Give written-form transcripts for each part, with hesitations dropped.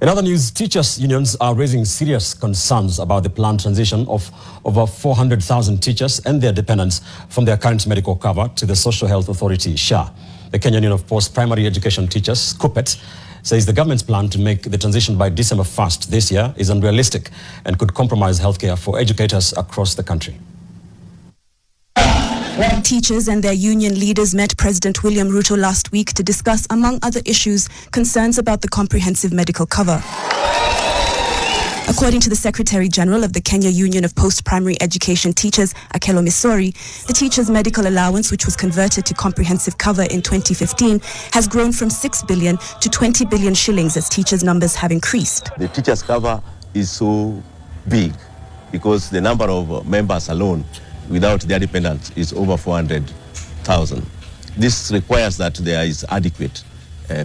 In other news, teachers' unions are raising serious concerns about the planned transition of over 400,000 teachers and their dependents from their current medical cover to the Social Health Authority, SHA. The Kenya Union of Post-Primary Education Teachers, KUPPET, says the government's plan to make the transition by December 1st this year is unrealistic and could compromise healthcare for educators across the country. Teachers and their union leaders met President William Ruto last week to discuss, among other issues, concerns about the comprehensive medical cover. According to the Secretary General of the Kenya Union of Post-Primary Education Teachers, Akelo Misori, the teachers' medical allowance, which was converted to comprehensive cover in 2015, has grown from 6 billion to 20 billion shillings as teachers' numbers have increased. The teachers' cover is so big because the number of members alone without their dependents is over 400,000. This requires that there is adequate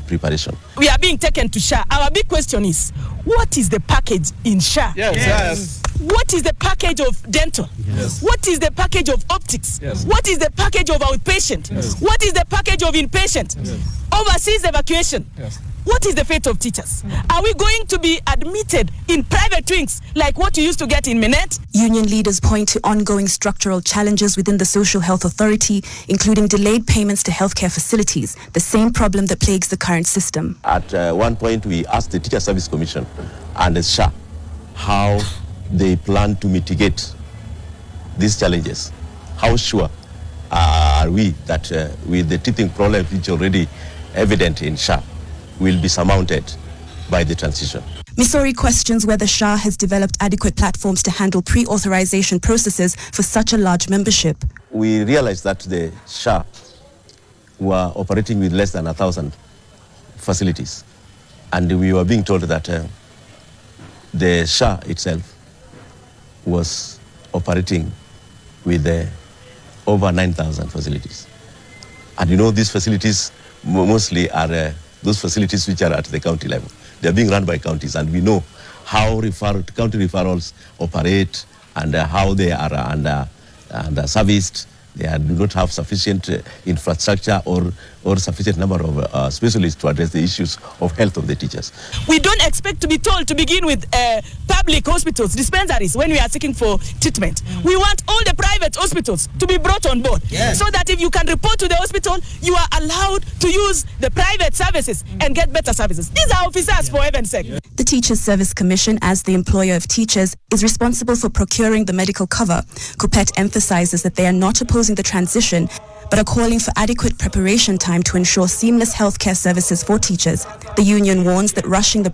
preparation. We are being taken to SHA. Our big question is, what is the package in SHA? Yes. What is the package of dental? Yes. What is the package of optics? Yes. What is the package of outpatient? Yes. What is the package of inpatient? Yes. Overseas evacuation? Yes. What is the fate of teachers? Are we going to be admitted in private wings like what you used to get in Minet? Union leaders point to ongoing structural challenges within the Social Health Authority, including delayed payments to healthcare facilities, the same problem that plagues the current system. At one point, we asked the Teacher Service Commission and the SHA how they plan to mitigate these challenges. How sure are we that with the teething problems which are already evident in SHA will be surmounted by the transition? Misori questions whether SHA has developed adequate platforms to handle pre-authorization processes for such a large membership. We realized that the SHA were operating with less than 1,000 facilities, and we were being told that the SHA itself was operating with over 9,000 facilities. And you know, these facilities mostly are those facilities which are at the county level. They are being run by counties, and we know how county referrals operate and how they are under serviced. They do not have sufficient infrastructure or sufficient number of specialists to address the issues of health of the teachers. We don't expect to be told to begin with public hospitals, dispensaries, when we are seeking for treatment. We want all the private hospitals to be brought on board, so that if you can report to the hospital, you are allowed to use the private services and get better services. These are officers, for heaven's sake. The Teachers Service Commission, as the employer of teachers, is responsible for procuring the medical cover. KUPPET emphasizes that they are not opposing the transition, but are calling for adequate preparation time to ensure seamless healthcare services for teachers. The union warns that rushing the